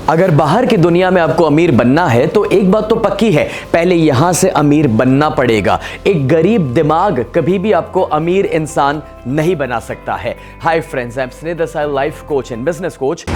अगर बाहर की दुनिया में आपको अमीर बनना है तो एक बात तो पक्की है, पहले यहां से अमीर बनना पड़ेगा। एक गरीब दिमाग कभी भी आपको अमीर इंसान नहीं बना सकता है। हाय फ्रेंड्स, आई एम स्नेह Desai, life coach and business coach.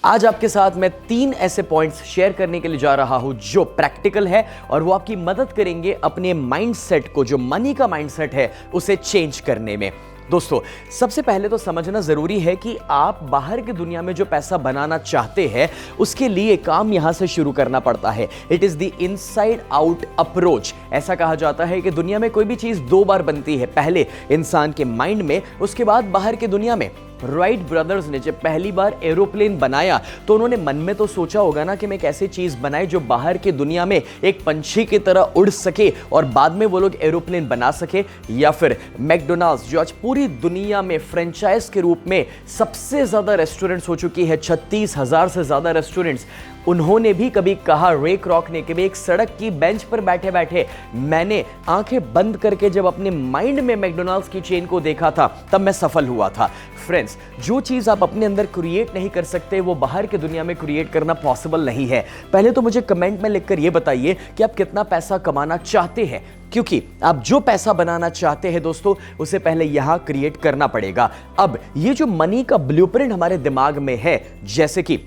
आज आपके साथ मैं 3 ऐसे पॉइंट्स शेयर करने के लिए जा रहा हूं जो प्रैक्टिकल है और वो आपकी मदद करेंगे अपने माइंडसेट को, जो मनी का माइंडसेट है, उसे चेंज करने में। दोस्तों, सबसे पहले तो समझना जरूरी है कि आप बाहर की दुनिया में जो पैसा बनाना चाहते हैं उसके लिए काम यहां से शुरू करना पड़ता है। It is the inside out approach. ऐसा कहा जाता है कि दुनिया में कोई भी चीज 2 बार बनती है, पहले इंसान के माइंड में, उसके बाद बाहर की दुनिया में। राइट ब्रदर्स ने जब पहली बार एरोप्लेन बनाया तो उन्होंने मन में तो सोचा होगा ना कि मैं एक ऐसी चीज बनाई जो बाहर की दुनिया में एक पंछी की तरह उड़ सके और बाद में वो लोग एरोप्लेन बना सके। या फिर मैकडोनाल्ड्स, जो आज पूरी दुनिया में फ्रेंचाइज के रूप में सबसे ज्यादा रेस्टोरेंट्स हो चुकी है, 36,000 से ज्यादा रेस्टोरेंट्स, उन्होंने भी कभी कहा, रे क्रॉक ने, कि एक सड़क की बेंच पर बैठे बैठे मैंने आंखें बंद करके जब अपने माइंड में मैकडोनाल्ड्स की चेन को देखा था तब मैं सफल हुआ था। फ्रेंड्स, जो चीज आप अपने अंदर क्रिएट नहीं कर सकते वो बाहर की दुनिया में क्रिएट करना पॉसिबल नहीं है। पहले तो मुझे कमेंट में लिखकर यह बताइए कि आप कितना पैसा कमाना चाहते हैं, क्योंकि आप जो पैसा बनाना चाहते हैं दोस्तों, उसे पहले यहां क्रिएट करना पड़ेगा। अब ये जो मनी का ब्लूप्रिंट हमारे दिमाग में है, जैसे कि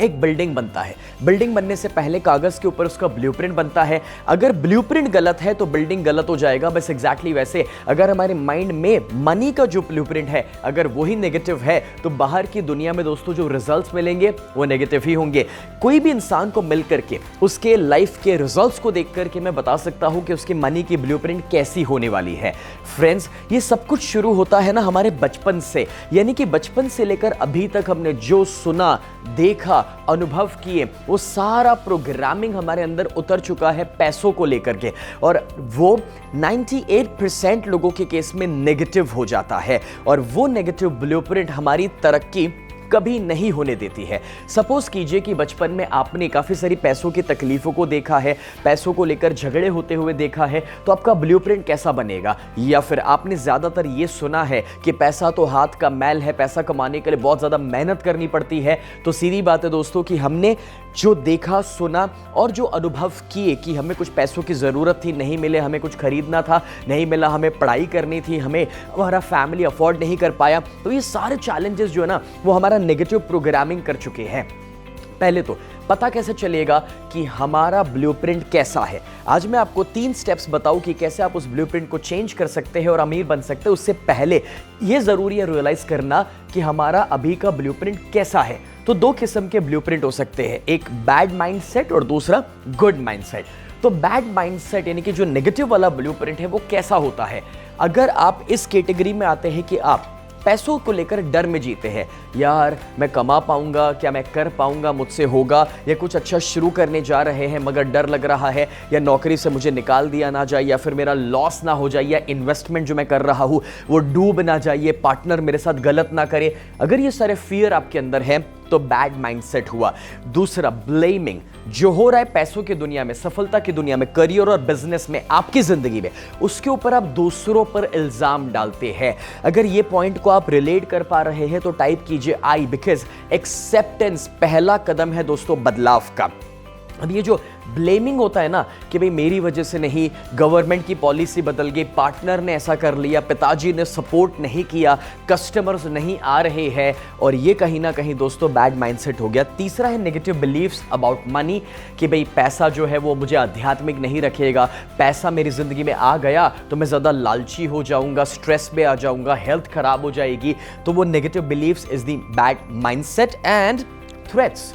एक बिल्डिंग बनता है, बिल्डिंग बनने से पहले कागज के ऊपर उसका ब्लूप्रिंट बनता है। अगर ब्लूप्रिंट गलत है तो बिल्डिंग गलत हो जाएगा। बस एग्जैक्टली वैसे अगर हमारे माइंड में मनी का जो ब्लूप्रिंट है अगर वही नेगेटिव है तो बाहर की दुनिया में दोस्तों जो रिजल्ट्स मिलेंगे वो नेगेटिव ही होंगे। कोई भी इंसान को मिल करके उसके लाइफ के रिजल्ट्स को देख करके मैं बता सकता हूं कि उसकी मनी की ब्लूप्रिंट कैसी होने वाली है। फ्रेंड्स, ये सब कुछ शुरू होता है ना हमारे बचपन से, यानी कि बचपन से लेकर अभी तक हमने जो सुना, देखा, अनुभव किए, वो सारा प्रोग्रामिंग हमारे अंदर उतर चुका है पैसों को लेकर के, और वो 98% लोगों के केस में नेगेटिव हो जाता है। और वो नेगेटिव ब्लूप्रिंट हमारी तरक्की कभी नहीं होने देती है। सपोज कीजिए कि बचपन में आपने काफी सारी पैसों की तकलीफों को देखा है, पैसों को लेकर झगड़े होते हुए देखा है, तो आपका ब्लूप्रिंट कैसा बनेगा? या फिर आपने ज्यादातर ये सुना है कि पैसा तो हाथ का मैल है, पैसा कमाने के लिए बहुत ज्यादा मेहनत करनी पड़ती है। तो सीधी बात है दोस्तों कि हमने जो देखा, सुना और जो अनुभव किए कि हमें कुछ पैसों की जरूरत थी, नहीं मिले, हमें कुछ खरीदना था, नहीं मिला, हमें पढ़ाई करनी थी, हमें हमारा फैमिली अफोर्ड नहीं कर पाया, तो ये सारे चैलेंजेस जो है ना वो हमारा नेगेटिव प्रोग्रामिंग कर चुके हैं। पहले तो पता कैसे चलेगा कि हमारा ब्लूप्रिंट कैसा है? आज मैं आपको 3 स्टेप्स बताऊं कि कैसे आप उस ब्लूप्रिंट को चेंज कर सकते हैं और अमीर बन सकते हैं। उससे पहले यह जरूरी है रियलाइज करना कि हमारा अभी का ब्लूप्रिंट कैसा है। तो 2 किस्म के ब्लूप्रिंट हो सकते हैं, एक बैड माइंडसेट और दूसरा गुड माइंडसेट। तो बैड माइंडसेट यानी कि जो नेगेटिव वाला ब्लूप्रिंट है वो कैसा होता है? अगर आप इस कैटेगरी में आते हैं कि आप पैसों को लेकर डर में जीते हैं, यार मैं कमा पाऊंगा क्या, मैं कर पाऊंगा, मुझसे होगा, या कुछ अच्छा शुरू करने जा रहे हैं मगर डर लग रहा है, या नौकरी से मुझे निकाल दिया ना जाए, या फिर मेरा लॉस ना हो जाए, या इन्वेस्टमेंट जो मैं कर रहा हूं वो डूब ना जाए, पार्टनर मेरे साथ गलत ना करे, अगर ये सारे फियर आपके अंदर है तो बैड माइंडसेट हुआ। दूसरा, ब्लेमिंग, जो हो रहा है पैसों की दुनिया में, सफलता की दुनिया में, करियर और बिजनेस में, आपकी जिंदगी में, उसके ऊपर आप दूसरों पर इल्जाम डालते हैं। अगर ये पॉइंट को आप रिलेट कर पा रहे हैं तो टाइप कीजिए आई, बिकॉज एक्सेप्टेंस पहला कदम है दोस्तों बदलाव का। अब ये जो ब्लेमिंग होता है ना कि भाई मेरी वजह से नहीं, गवर्नमेंट की पॉलिसी बदल गई, पार्टनर ने ऐसा कर लिया, पिताजी ने सपोर्ट नहीं किया, कस्टमर्स नहीं आ रहे हैं, और ये कहीं ना कहीं दोस्तों बैड माइंडसेट हो गया। तीसरा है नेगेटिव बिलीव्स अबाउट मनी, कि भाई पैसा जो है वो मुझे आध्यात्मिक नहीं रखेगा, पैसा मेरी जिंदगी में आ गया तो मैं ज़्यादा लालची हो जाऊंगा, स्ट्रेस में आ जाऊंगा, हेल्थ खराब हो जाएगी। तो वो negative beliefs is the bad mindset. And threats,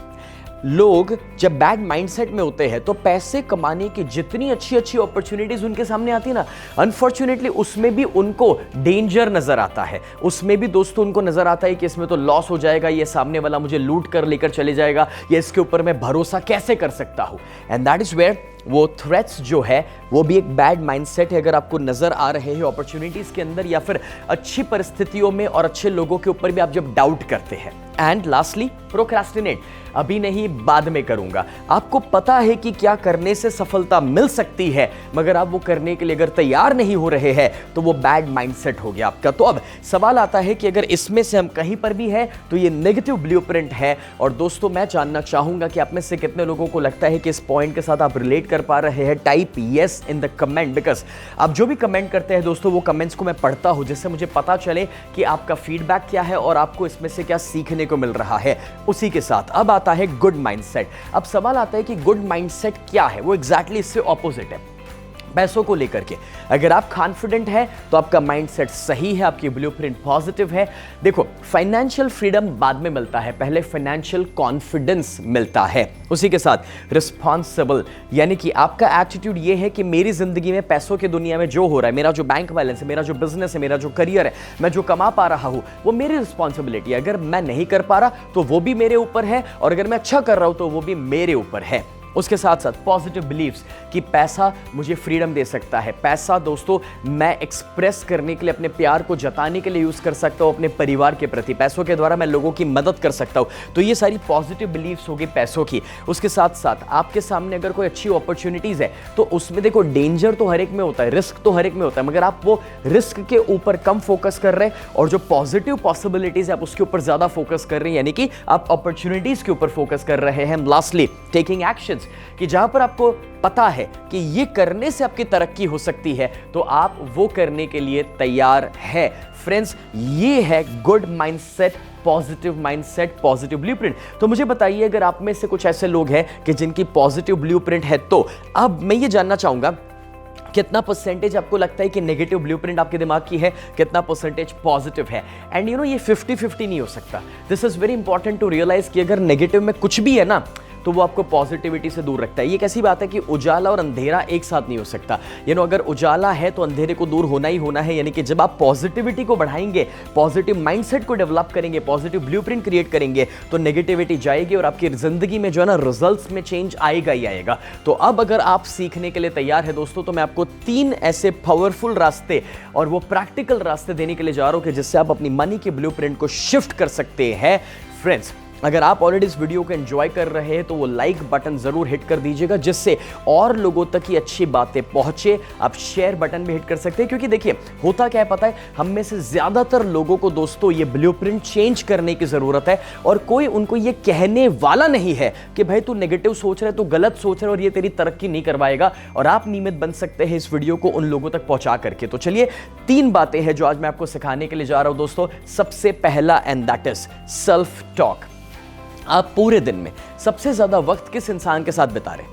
लोग जब बैड माइंडसेट में होते हैं तो पैसे कमाने की जितनी अच्छी अच्छी अपॉर्चुनिटीज उनके सामने आती है ना, अनफॉर्चुनेटली उसमें भी उनको डेंजर नजर आता है। उसमें भी दोस्तों उनको नजर आता है कि इसमें तो लॉस हो जाएगा, ये सामने वाला मुझे लूट कर लेकर चले जाएगा, या इसके ऊपर मैं भरोसा कैसे कर सकता हूं। एंड दैट इज वेयर वो थ्रेट्स जो है वो भी एक बैड माइंडसेट है। अगर आपको नजर आ रहे हैं अपॉर्चुनिटीज के अंदर या फिर अच्छी परिस्थितियों में और अच्छे लोगों के ऊपर भी आप जब डाउट करते हैं, एंड लास्टली प्रोक्रेस्टिनेट, अभी नहीं बाद में करूंगा। आपको पता है कि क्या करने से सफलता मिल सकती है, मगर आप वो करने के लिए अगर तैयार नहीं हो रहे हैं तो वो बैड माइंडसेट हो गया आपका। तो अब सवाल आता है कि अगर इसमें से हम कहीं पर भी है तो ये नेगेटिव ब्लूप्रिंट है। और दोस्तों मैं जानना चाहूंगा कि आप में से कितने लोगों को लगता है कि इस पॉइंट के साथ आप रिलेट कर पा रहे हैं। Type yes in the comment, because आप जो भी कमेंट करते हैं दोस्तों वो कमेंट्स को मैं पढ़ता हूं, जिससे मुझे पता चले कि आपका फीडबैक क्या है और आपको इसमें से क्या सीखने को मिल रहा है। उसी के साथ अब आता है गुड माइंडसेट। अब सवाल आता है कि गुड माइंडसेट क्या है? वो एग्जैक्टली इससे ऑपोजिट है। पैसों को लेकर के अगर आप कॉन्फिडेंट हैं तो आपका माइंडसेट सही है, आपकी ब्लूप्रिंट पॉजिटिव है। देखो, फाइनेंशियल फ्रीडम बाद में मिलता है, पहले फाइनेंशियल कॉन्फिडेंस मिलता है। उसी के साथ रिस्पॉन्सिबल, यानी कि आपका एटीट्यूड ये है कि मेरी जिंदगी में पैसों की दुनिया में जो हो रहा है, मेरा जो बैंक बैलेंस है, मेरा जो बिजनेस है, मेरा जो करियर है, मैं जो कमा पा रहा हूं, वो मेरी रिस्पॉन्सिबिलिटी है। अगर मैं नहीं कर पा रहा तो वो भी मेरे ऊपर है, और अगर मैं अच्छा कर रहा हूं तो वो भी मेरे ऊपर है। उसके साथ साथ पॉजिटिव बिलीव्स कि पैसा मुझे फ्रीडम दे सकता है। पैसा दोस्तों मैं एक्सप्रेस करने के लिए, अपने प्यार को जताने के लिए यूज कर सकता हूं अपने परिवार के प्रति। पैसों के द्वारा मैं लोगों की मदद कर सकता हूं। तो ये सारी पॉजिटिव बिलीव्स होगी पैसों की। उसके साथ साथ आपके सामने अगर कोई अच्छी अपॉर्चुनिटीज है तो उसमें देखो, डेंजर तो हर एक में होता है, रिस्क तो हर एक में होता है, मगर आप वो रिस्क के ऊपर कम फोकस कर रहे हैं और जो पॉजिटिव पॉसिबिलिटीज है आप उसके ऊपर ज्यादा फोकस कर रहे हैं, यानी कि आप अपॉर्चुनिटीज के ऊपर फोकस कर रहे हैं। लास्टली टेकिंग एक्शंस, कि जहां पर आपको पता है कि ये करने से आपकी तरक्की हो सकती है तो आप वो करने के लिए तैयार है। फ्रेंड्स, ये है good mindset, positive mindset, positive blueprint. तो मुझे बताइए अगर आप में से कुछ ऐसे लोग हैं कि जिनकी पॉजिटिव ब्लूप्रिंट है, तो अब मैं ये जानना चाहूंगा कितना परसेंटेज आपको लगता है कि नेगेटिव ब्लूप्रिंट आपके दिमाग की है, कितना परसेंटेज पॉजिटिव है। एंड यू नो, ये 50-50 नहीं हो सकता। This is very important to realise कि अगर नेगेटिव में कुछ भी है ना तो वो आपको पॉजिटिविटी से दूर रखता है। ये कैसी बात है कि उजाला और अंधेरा एक साथ नहीं हो सकता। अगर उजाला है तो अंधेरे को दूर होना ही होना है। यानी कि जब आप पॉजिटिविटी को बढ़ाएंगे, पॉजिटिव माइंडसेट को डेवलप करेंगे, पॉजिटिव ब्लूप्रिंट क्रिएट करेंगे, तो नेगेटिविटी जाएगी और आपकी जिंदगी में जो है ना, रिजल्ट्स में चेंज आएगा ही आएगा। तो अब अगर आप सीखने के लिए तैयार है दोस्तों, तो मैं आपको 3 ऐसे पावरफुल रास्ते और वो प्रैक्टिकल रास्ते देने के लिए जा रहा हूं कि जिससे आप अपनी मनी के ब्लूप्रिंट को शिफ्ट कर सकते हैं। फ्रेंड्स, अगर आप ऑलरेडी इस वीडियो को एंजॉय कर रहे हैं तो वो लाइक बटन जरूर हिट कर दीजिएगा, जिससे और लोगों तक ये अच्छी बातें पहुंचे। आप शेयर बटन भी हिट कर सकते हैं, क्योंकि देखिए होता क्या है पता है, हम में से ज्यादातर लोगों को दोस्तों ये ब्लूप्रिंट चेंज करने की जरूरत है, और कोई उनको ये कहने वाला नहीं है कि भाई तू नेगेटिव सोच रहा है, तू गलत सोच रहा है और ये तेरी तरक्की नहीं करवाएगा। और आप नियमित बन सकते हैं इस वीडियो को उन लोगों तक पहुंचा करके। तो चलिए, 3 बातें हैं जो आज मैं आपको सिखाने के लिए जा रहा हूं दोस्तों। सबसे पहला, and that is self talk. आप पूरे दिन में सबसे ज्यादा वक्त किस इंसान के साथ बिता रहे?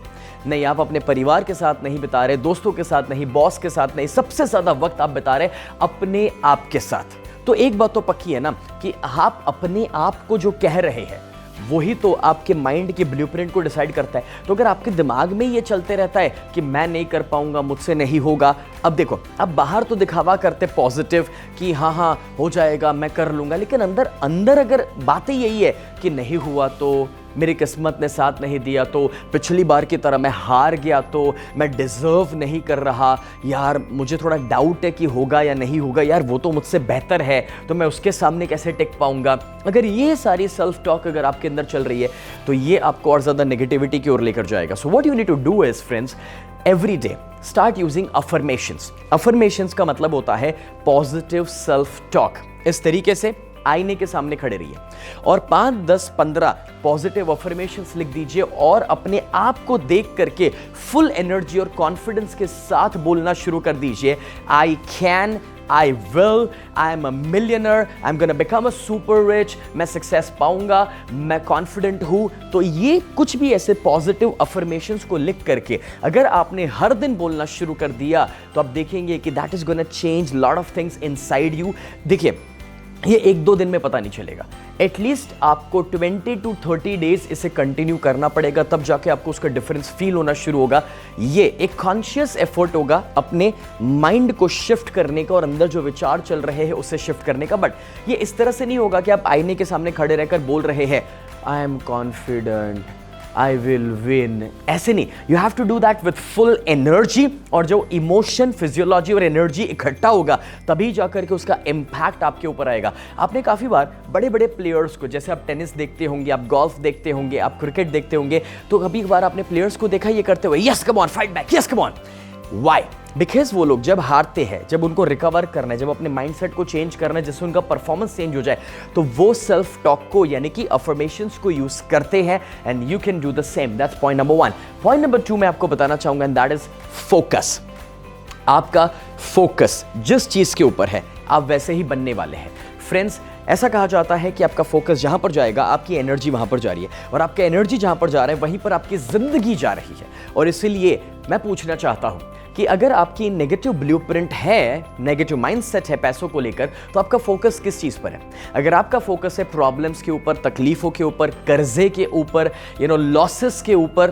नहीं, आप अपने परिवार के साथ नहीं बिता रहे, दोस्तों के साथ नहीं, बॉस के साथ नहीं, सबसे ज्यादा वक्त आप बिता रहे अपने आप के साथ। तो एक बात तो पक्की है ना कि आप अपने आप को जो कह रहे हैं वही तो आपके माइंड के ब्लूप्रिंट को डिसाइड करता है। तो अगर आपके दिमाग में ये चलते रहता है कि मैं नहीं कर पाऊंगा, मुझसे नहीं होगा, अब देखो, अब बाहर तो दिखावा करते पॉजिटिव कि हाँ हाँ हो जाएगा, मैं कर लूंगा, लेकिन अंदर अंदर अगर बातें यही है कि नहीं हुआ तो, मेरी किस्मत ने साथ नहीं दिया तो, पिछली बार की तरह मैं हार गया तो, मैं डिजर्व नहीं कर रहा, यार मुझे थोड़ा डाउट है कि होगा या नहीं होगा, यार वो तो मुझसे बेहतर है तो मैं उसके सामने कैसे टिक पाऊंगा। अगर ये सारी सेल्फ टॉक अगर आपके अंदर चल रही है तो ये आपको और ज्यादा नेगेटिविटी की ओर लेकर जाएगा। So what you need to do is friends, every day start using affirmations. Affirmations का मतलब होता है पॉजिटिव सेल्फ टॉक। इस तरीके से आईने के सामने खड़े रहिए और 5, 10, 15 पॉजिटिव अफर्मेशंस लिख दीजिए और अपने आप को देख करके फुल एनर्जी और कॉन्फिडेंस के साथ बोलना शुरू कर दीजिए। I can, I will, I am a millionaire, I'm gonna become a super rich, मैं सक्सेस पाऊंगा, मैं कॉन्फिडेंट हूं। तो ये कुछ भी ऐसे पॉजिटिव अफर्मेशंस को लिख करके अगर आपने हर दिन बोलना शुरू कर दिया तो आप देखेंगे कि that is gonna change lot of things inside you. देखिए, ये 1-2 दिन में पता नहीं चलेगा, एटलीस्ट आपको 20 to 30 डेज इसे कंटिन्यू करना पड़ेगा, तब जाके आपको उसका डिफरेंस फील होना शुरू होगा। ये एक कॉन्शियस एफर्ट होगा अपने माइंड को शिफ्ट करने का और अंदर जो विचार चल रहे हैं उसे शिफ्ट करने का। बट ये इस तरह से नहीं होगा कि आप आईने के सामने खड़े रहकर बोल रहे हैं I am confident, I will win, ऐसे नहीं, you have to do that with full energy. और जो इमोशन, फिजियोलॉजी और एनर्जी इकट्ठा होगा तभी जाकर के उसका इंपैक्ट आपके ऊपर आएगा। आपने काफी बार बड़े बड़े प्लेयर्स को, जैसे आप टेनिस देखते होंगे, आप गोल्फ देखते होंगे, आप क्रिकेट देखते होंगे, तो कभी बार आपने प्लेयर्स को देखा ये करते हुए, yes come on fight back, yes come on. Why? Because वो लोग जब हारते हैं, जब उनको रिकवर करना है, जब अपने माइंडसेट को चेंज करना है जिससे उनका परफॉर्मेंस चेंज हो जाए, तो वो सेल्फ टॉक को यानी कि अफर्मेशंस को यूज करते हैं। And you can do the same. That's point number 1। Point number 2 मैं आपको बताना चाहूंगा, एंड दैट इज फोकस। आपका फोकस जिस चीज के ऊपर है आप वैसे ही बनने वाले हैं। फ्रेंड्स, ऐसा कहा जाता है कि आपका फोकस जहां पर जाएगा आपकी एनर्जी वहां पर जा रही है, और आपका एनर्जी जहां पर जा रहा है वहीं पर आपकी जिंदगी जा रही है। और इसीलिए मैं पूछना चाहता हूं कि अगर आपकी नेगेटिव ब्लूप्रिंट है, नेगेटिव माइंडसेट है पैसों को लेकर, तो आपका फोकस किस चीज पर है? अगर आपका फोकस है प्रॉब्लम्स के ऊपर, तकलीफों के ऊपर, कर्जे के ऊपर, लॉसेस के ऊपर,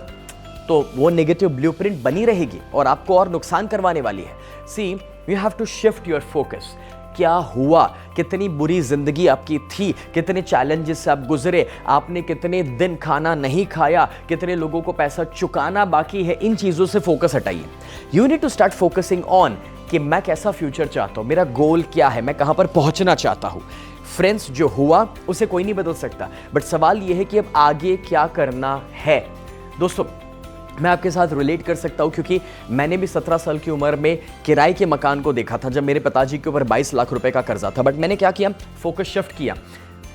तो वो नेगेटिव ब्लूप्रिंट बनी रहेगी और आपको और नुकसान करवाने वाली है। See, you have to shift your focus. क्या हुआ, कितनी बुरी जिंदगी आपकी थी, कितने चैलेंजेस से आप गुजरे, आपने कितने दिन खाना नहीं खाया, कितने लोगों को पैसा चुकाना बाकी है, इन चीजों से फोकस हटाइए। You need to start focusing on कि मैं कैसा फ्यूचर चाहता हूं, मेरा गोल क्या है, मैं कहां पर पहुंचना चाहता हूं। फ्रेंड्स, जो हुआ उसे कोई नहीं बदल सकता, बट सवाल यह है कि अब आगे क्या करना है। दोस्तों, मैं आपके साथ रिलेट कर सकता हूं क्योंकि मैंने भी 17 साल की उम्र में किराए के मकान को देखा था जब मेरे पिताजी के ऊपर 22 लाख रुपए का कर्जा था। बट मैंने क्या किया, फोकस शिफ्ट किया।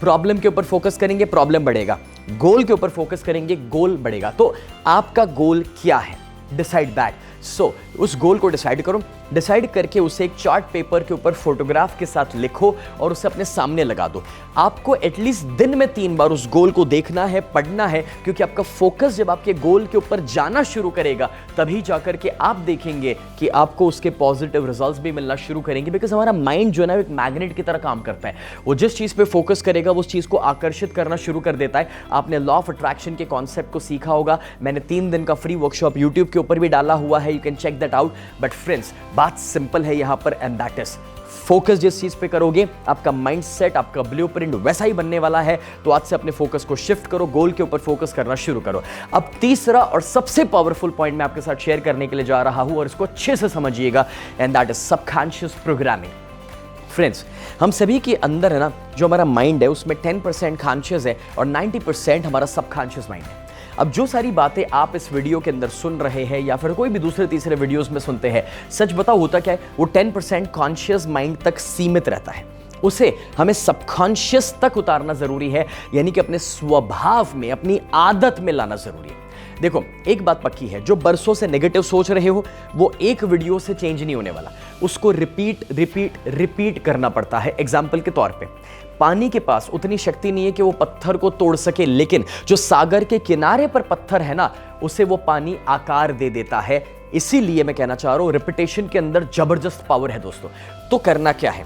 प्रॉब्लम के ऊपर फोकस करेंगे, प्रॉब्लम बढ़ेगा। गोल के ऊपर फोकस करेंगे, गोल बढ़ेगा। तो आपका गोल क्या है? Decide that. सो उस गोल को डिसाइड करो, डिसाइड करके उसे एक चार्ट पेपर के ऊपर फोटोग्राफ के साथ लिखो और उसे अपने सामने लगा दो। आपको एटलीस्ट दिन में 3 बार उस गोल को देखना है, पढ़ना है, क्योंकि आपका फोकस जब आपके गोल के ऊपर जाना शुरू करेगा तभी जाकर के आप देखेंगे कि आपको उसके पॉजिटिव रिजल्ट्स भी मिलना शुरू करेंगे। बिकॉज हमारा माइंड जो है ना, एक मैग्नेट की तरह काम करता है। वो जिस चीज पे फोकस करेगा वो उस चीज को आकर्षित करना शुरू कर देता है। आपने लॉ ऑफ अट्रैक्शन के कॉन्सेप्ट को सीखा होगा। मैंने 3 दिन का फ्री वर्कशॉप यूट्यूब के ऊपर भी डाला हुआ है, you can check that out. But friends, बात सिंपल है यहां पर, एंड दैट इज फोकस। जिस चीज पे करोगे आपका माइंडसेट, आपका ब्लूप्रिंट वैसा ही बनने वाला है। तो आज से अपने फोकस को शिफ्ट करो, गोल के ऊपर फोकस करना शुरू करो। अब तीसरा और सबसे पावरफुल पॉइंट मैं आपके साथ शेयर करने के लिए जा रहा हूं, और इसको अच्छे से समझिएगा, and that is subconscious programming. Friends, हम सभी के अंदर है ना, जो हमारा माइंड है उसमें 10% कॉन्शियस है और 90% हमारा सबकॉन्शियस माइंड है। अब जो सारी बातें आप इस वीडियो के अंदर सुन रहे हैं या फिर कोई भी दूसरे तीसरे वीडियोस में सुनते हैं, सच बताओ होता क्या है, वो 10% कॉन्शियस माइंड तक सीमित रहता है। उसे हमें सबकॉन्शियस तक उतारना जरूरी है, यानी कि अपने स्वभाव में, अपनी आदत में लाना जरूरी है। देखो, एक बात पक्की है, जो बरसों से नेगेटिव सोच रहे हो वो एक वीडियो से चेंज नहीं होने वाला। उसको रिपीट करना पड़ता है। एग्जाम्पल के तौर पे, पानी के पास उतनी शक्ति नहीं है कि वो पत्थर को तोड़ सके, लेकिन जो सागर के किनारे पर पत्थर है ना, उसे वो पानी आकार दे देता है। इसीलिए मैं कहना चाह रहा हूं, रिपीटेशन के अंदर जबरदस्त पावर है दोस्तों। तो करना क्या है,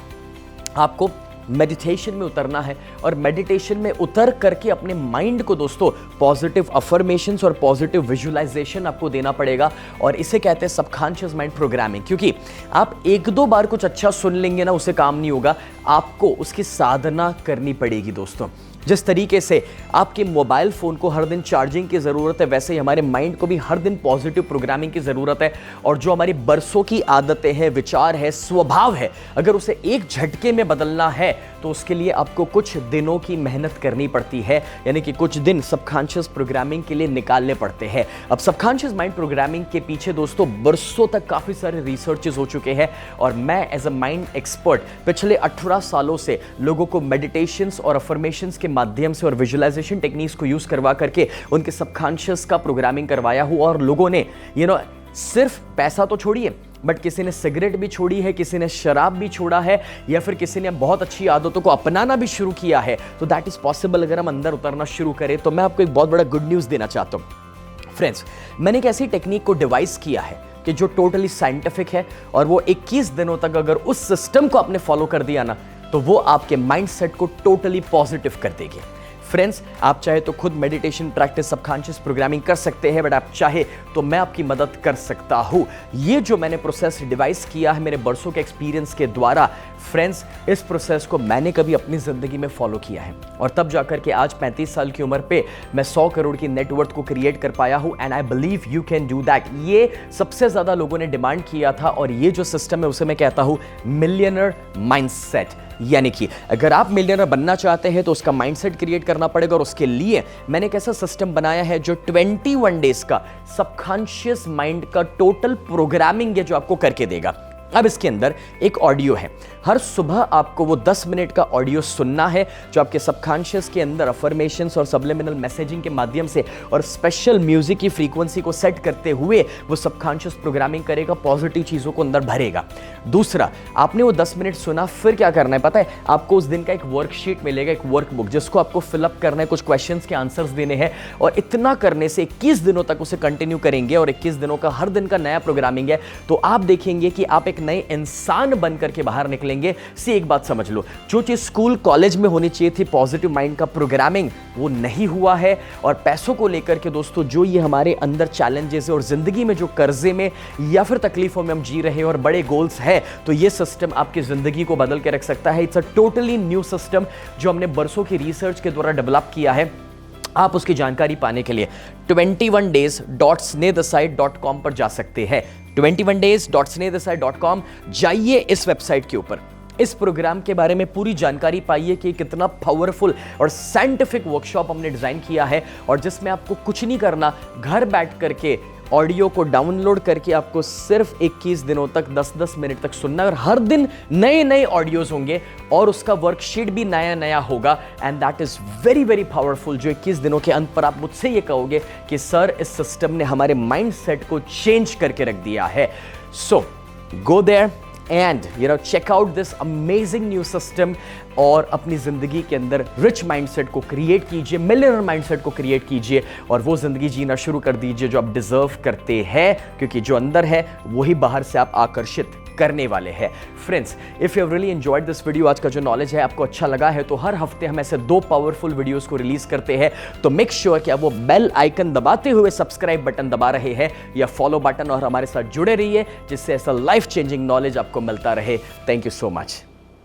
आपको मेडिटेशन में उतरना है, और मेडिटेशन में उतर करके अपने माइंड को दोस्तों पॉजिटिव अफर्मेशंस और पॉजिटिव विजुअलाइजेशन आपको देना पड़ेगा। और इसे कहते हैं सबकॉन्शियस माइंड प्रोग्रामिंग। क्योंकि आप 1-2 बार कुछ अच्छा सुन लेंगे ना, उससे काम नहीं होगा, आपको उसकी साधना करनी पड़ेगी दोस्तों। जिस तरीके से आपके मोबाइल फोन को हर दिन चार्जिंग की जरूरत है, वैसे ही हमारे माइंड को भी हर दिन पॉजिटिव प्रोग्रामिंग की जरूरत है। और जो हमारी बरसों की आदतें हैं, विचार है, स्वभाव है, अगर उसे एक झटके में बदलना है तो उसके लिए आपको कुछ दिनों की मेहनत करनी पड़ती है, यानी कि कुछ दिन सबकॉन्शियस प्रोग्रामिंग के लिए निकालने पड़ते हैं। अब सबकॉन्शियस माइंड प्रोग्रामिंग के पीछे दोस्तों बरसों तक काफी सारे रिसर्चेस हो चुके हैं, और मैं एज अ माइंड एक्सपर्ट पिछले 18 सालों से लोगों को मेडिटेशंस और अफर्मेशंस के माध्यम से और विजुअलाइजेशन टेक्निक्स को यूज करवा करके उनके सबकॉन्शियस का प्रोग्रामिंग करवाया हूं। और लोगों ने सिर्फ पैसा तो छोड़िए, बट किसी ने सिगरेट भी छोड़ी है, किसी ने शराब भी छोड़ा है, या फिर किसी ने बहुत अच्छी आदतों को अपनाना भी शुरू किया है। तो दैट इज पॉसिबल अगर हम अंदर उतरना शुरू करें। तो मैं आपको एक बहुत बड़ा गुड न्यूज देना चाहता हूं। फ्रेंड्स, मैंने एक ऐसी टेक्निक को डिवाइस किया है कि जो टोटली साइंटिफिक है, और वो 21 दिनों तक अगर उस सिस्टम को आपने फॉलो कर दिया ना, तो वो आपके माइंडसेट को टोटली पॉजिटिव कर देगी। फ्रेंड्स, आप चाहे तो खुद मेडिटेशन प्रैक्टिस, सबकॉन्शियस प्रोग्रामिंग कर सकते हैं, बट आप चाहे तो मैं आपकी मदद कर सकता हूं। ये जो मैंने प्रोसेस डिवाइस किया है मेरे बरसों के एक्सपीरियंस के द्वारा, फ्रेंड्स, इस प्रोसेस को मैंने कभी अपनी ज़िंदगी में फॉलो किया है और तब जाकर के आज 35 साल की उम्र पे मैं 100 करोड़ की नेटवर्थ को क्रिएट कर पाया हूं and I believe you can do that. ये सबसे ज़्यादा लोगों ने डिमांड किया था और ये जो सिस्टम है उसे मैं कहता हूं मिलियनर माइंडसेट। यानी कि अगर आप मिलियनर बनना चाहते हैं तो उसका माइंडसेट क्रिएट करना पड़ेगा और उसके लिए मैंने एक ऐसा सिस्टम बनाया है जो 21 डेज का सबकॉन्शियस माइंड का टोटल प्रोग्रामिंग है जो आपको करके देगा। अब इसके अंदर एक ऑडियो है, हर सुबह आपको वो 10 मिनट का ऑडियो सुनना है जो आपके सबकॉन्शियस के अंदर अफर्मेशंस और सबलिमिनल मैसेजिंग के माध्यम से और स्पेशल म्यूजिक की फ्रीक्वेंसी को सेट करते हुए वो सबकॉन्शियस प्रोग्रामिंग करेगा, पॉजिटिव चीज़ों को अंदर भरेगा। दूसरा, आपने वो 10 मिनट सुना, फिर क्या करना है पता है? आपको उस दिन का एक वर्कशीट मिलेगा, एक वर्कबुक जिसको आपको फिलअप करना है, कुछ क्वेश्चंस के आंसर्स देने हैं और इतना करने से 21 दिनों तक उसे कंटिन्यू करेंगे और 21 दिनों का हर दिन का नया प्रोग्रामिंग है तो आप देखेंगे कि आप एक नए इंसान बन करके बाहर निकलेंगे। सी एक बात समझ लो, जो चीज स्कूल कॉलेज में होनी चाहिए थी पॉजिटिव माइंड का प्रोग्रामिंग, वो नहीं हुआ है। और पैसों को लेकर के दोस्तों जो ये हमारे अंदर चैलेंजेस है और जिंदगी में जो कर्जे में या फिर तकलीफों में हम जी रहे हैं और बड़े गोल्स है, तो ये सिस्टम आपकी जिंदगी को बदल के रख सकता है। It's a totally new system जो हमने बरसों की रिसर्च के द्वारा डेवलप किया है। आप उसकी जानकारी पाने के लिए 21days.snehadesai.com पर जा सकते हैं। 21days.snehadesai.com जाइए इस वेबसाइट के ऊपर, इस प्रोग्राम के बारे में पूरी जानकारी पाइए कि कितना पावरफुल और साइंटिफिक वर्कशॉप हमने डिजाइन किया है और जिसमें आपको कुछ नहीं करना, घर बैठ करके ऑडियो को डाउनलोड करके आपको सिर्फ 21 दिनों तक 10-10 मिनट तक सुनना और हर दिन नए नए ऑडियोज होंगे और उसका वर्कशीट भी नया नया होगा and that is very very powerful. जो 21 दिनों के अंत पर आप मुझसे ये कहोगे कि सर इस सिस्टम ने हमारे माइंडसेट को चेंज करके रख दिया है। So go there and check out this amazing new system और अपनी जिंदगी के अंदर रिच माइंडसेट को क्रिएट कीजिए, मिलियनर माइंडसेट को क्रिएट कीजिए और वो जिंदगी जीना शुरू कर दीजिए जो आप डिजर्व करते हैं, क्योंकि जो अंदर है वही बाहर से आप आकर्षित करने वाले हैं। Friends, if you have really enjoyed this video, आज का जो नॉलेज है आपको अच्छा लगा है, तो हर हफ्ते हम ऐसे 2 पावरफुल वीडियोस को रिलीज करते हैं। तो मेक श्योर कि आप वो बेल आइकन दबाते हुए सब्सक्राइब बटन दबा रहे हैं या फॉलो बटन और हमारे साथ जुड़े रहिए जिससे ऐसा लाइफ चेंजिंग नॉलेज आपको मिलता रहे। Thank you so much.